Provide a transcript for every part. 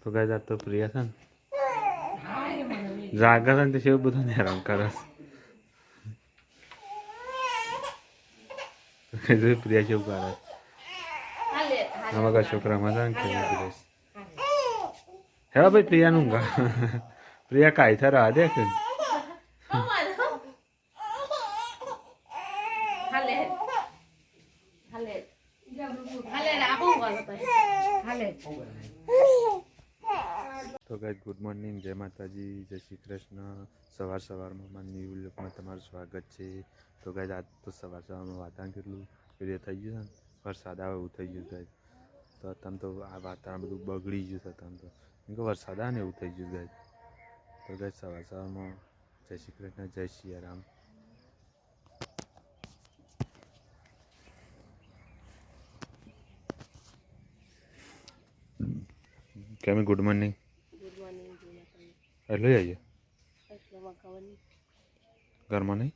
તો ગાય આ તો પ્રિયા છે ને જાગર છે ને તે એવું બધું હેરાન કરે છે પ્રિયા જેવું કરે આમાં કઈ છોકરામાં છે ને કેવી પ્રિયા હેવા ભાઈ પ્રિયાનું ગા પ્રિયા કાંઈ થરા દે કે તો ગાઈસ ગુડ મોર્નિંગ જય માતાજી જય શ્રી કૃષ્ણ સવારમાં મારા ન્યૂ લુકમાં તમારું સ્વાગત છે તો ગાઈસ આજ તો સવારમાં વાતાવરણ કેટલું ક્લિયર થઈ ગયું છે ને વરસાદ આવે એવું થઈ ગયું ગાઈસ તો તમ તો આ વાતાવરણ બધું બગડી ગયું છે તમ તો કેમ કે વરસાદ આવે ને એવું થઈ ગયું ગાઈસ તો ગાઈસ સવારમાં જય શ્રી કૃષ્ણ જય શ્રી રામ કેમ ગુડ મોર્નિંગ એટલે જઈએ ઘરમાં નહીં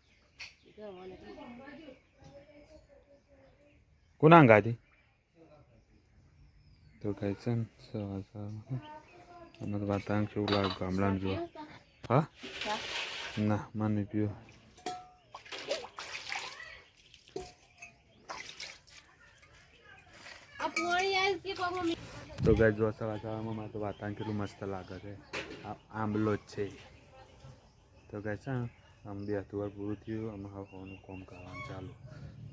કોના અંગાથી તો કહે છે ને સવારમાં અમે તો વાતાવરણ કેવું લાગે ગામડાને જો હા ના મને પીઓ તો ગાય જો સવારમાં મારે તો વાતાવરણ કેટલું મસ્ત લાગે છે આંબલો જ છે તો ગાય છે આમ 2 વાર પૂરું થયું અમે હવાનું કામ કરવાનું ચાલુ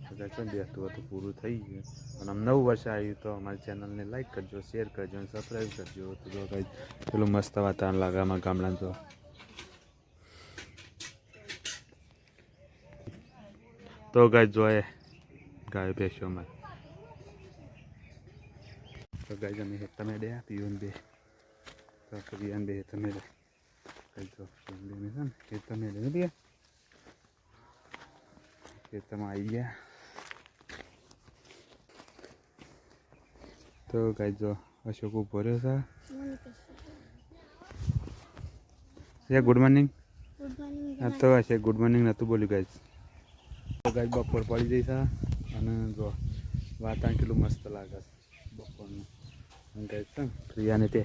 તો ગાય છે 2 વાર તો પૂરું થઈ ગયું અને આમ 9 વર્ષ આવ્યું તો અમારી ચેનલને લાઈક કરજો શેર કરજો અને સબસ્ક્રાઈબ કરજો તો જો ગાય પેલું મસ્ત વાતાવરણ લાગે અમારા ગામડાને તો ગાય જોઈએ ગાય બેસ્યો અમારે તો ગાય અમે તમે દે પીઓને બે તો પીઓને બે તમે દે ગાય તો બેને છે ને એ તમે દે બે એ તમે આવી ગયા તો ગાય જો અશોક ઉભો રહ્યો છે ગુડ મોર્નિંગ હા તો હશે ગુડ મોર્નિંગ નહોતું બોલ્યું ગાય તો ગાય બપોર પડી જઈ છે અને જો વાતાવરણ કેટલું મસ્ત લાગે બપોરનું ગાય છે પ્રિયાને તે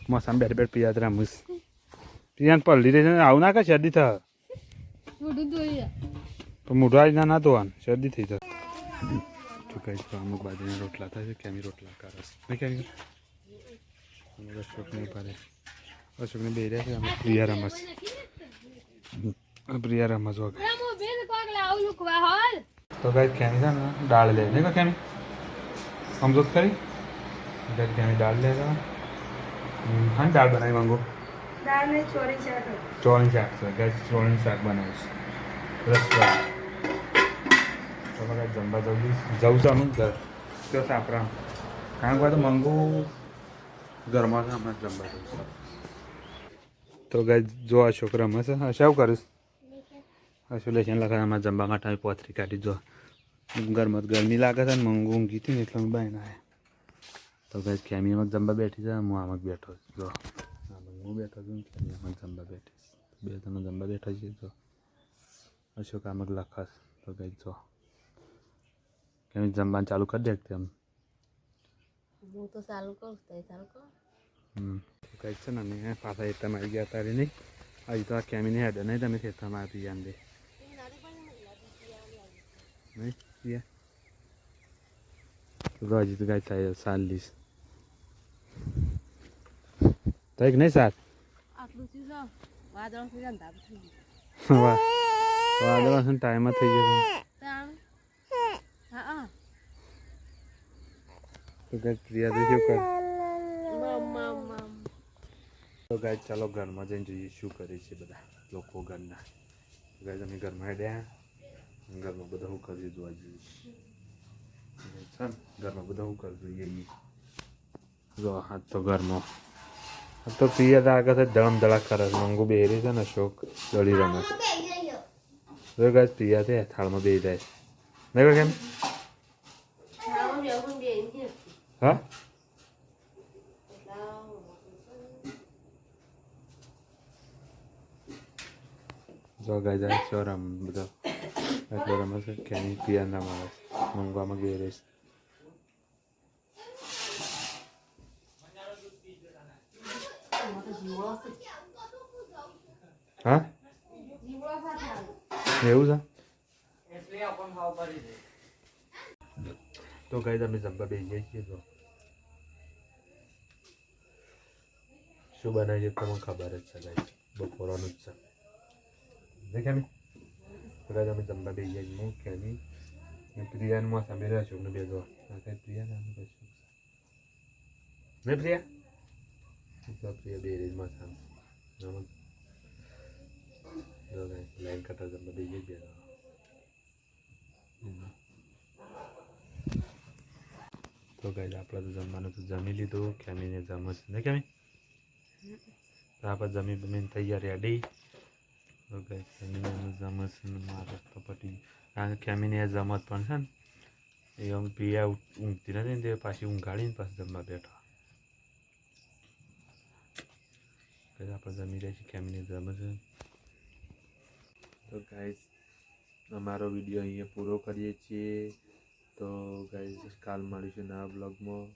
મોસમ બેઠ પ્રિયા રમુસ પ્રિયાને પલ્લી રહી છે આવું ના કે શરદી થાય તો મોઢા ના ધોવાનું શરદી થઈ જશે તો કઈ અમુક બાજુના રોટલા થાય છે કેમી રોટલા કરસ નહીં કેમી અશોકને પાડે અશોકને બે રહ્યા છે અમે પ્રિયા રમસ વગર તો કઈ કેમી છે ને દાળ લે નહીં કેમી સમજોત કરી કઈ કેમી દાળ લે હા દાળ બનાવી માંગો ચોળી શાક છે ગેસ ચોળી શાક બનાવીશ રસવા તો બધા જમવા જવું છે અમુક ઘર તો સાપરા કારણ કે તો મંગું ઘરમાં છે હમણાં જમવા જવું છે તો ગાય જો આ છોકરા હશે શું કરીશ હશું લેશન લખા અમારે જમવા માટે પોથરી કાઢી જો ઘરમાં ગરમી લાગે છે ને મંગું ઊંઘી હતી ને એટલે હું બહાર આવ્યા તો ગાય કેમીમાં જમવા બેઠી છે હું આમાં બેઠો જો હું બેઠો છું કેમીમાં જમવા બેઠીશ બે જણા જમવા બેઠા છીએ જો અશોક આમાં લખાશ તો ગાય જો કેમ જમવાનું ચાલુ કરી દે તેમ હું તો ચાલુ કરું કઈ છે ને અમે પાછા ખેતરમાં આવી ગયા તારી નહીં હજી તો આ કેમીની હેડ નહીં તમે ખેતરમાં આપી ગયા દે નહીં તો હજી તો ગાય થાય 40 થાય કે નહીં સાત વાદળો ટાઈમ થઈ ગયો તો ગાય પ્રિયા તો શું કર તો ગાય ચાલો ઘરમાં જઈને જોઈએ શું કરે છે બધા લોકો ઘરના ગાય અમે ઘરમાં હેડ્યા ઘરમાં બધા હું કરી જોવા જઈએ ઘરમાં બધા હું કરી જોઈએ જો હાથ તો ઘરમાં તો પ્રિયા તો આગળ ધડમ ધડાક કરે મંગુ બેરી છે ને અશોક દોડી રમે તો ગાય પ્રિયા છે થાળમાં બેસી જાય નહીં કેમ હા જો ગાય જાય છો રમ બધા એટલે રમે છે કેની પ્રિયા ના મારે મંગવામાં બેરીશ હા એવું છે તો કઈ તમે જમવા બેસી જાય છીએ તો શું બનાવી છે તમને ખબર જ છે ગાઈસ બપોરનું જ છે દેખાય તો કઈ તમે જમવા બેસી જાય હું કેમી પ્રિયાનમાં સામે રહ્યા છું બે દો પ્રિયા નામ કશું ને પ્રિયા પ્રિયા બે રેજમાં સામે લાઈન કટર જમવા બેસી જાય તો ગાઈસ આપણે તો જમવાનું તો જમી લીધું કેમીને જમો છે ને કેમી તો આપણે જમી બમીને તૈયાર રેડી તો ગાઈસ કેમીને જમો છે મારે તો પટી કારણ કે કેમીને જમત પણ છે ને એ આમ પિયા ઊંઘતી નથી ને તે પાછી ઊંઘાડીને પાછી જમવા બેઠા પછી આપણે જમી રહ્યા છીએ કેમીને જમે છે તો ગાઈસ અમારો વિડીયો અહીંયા પૂરો કરીએ છીએ તો ગાઈસ કાલ મળીશું નવા બ્લોગમાં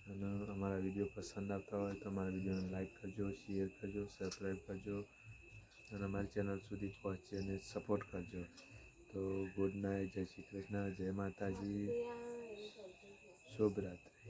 અને અમારા વિડીયો પસંદ આવતા હોય તો અમારા વિડીયોને લાઈક કરજો શેર કરજો સબસ્ક્રાઈબ કરજો અને અમારી ચેનલ સુધી પહોંચી અને સપોર્ટ કરજો તો ગુડ નાઇટ જય શ્રી કૃષ્ણ જય માતાજી શુભ રાત્રિ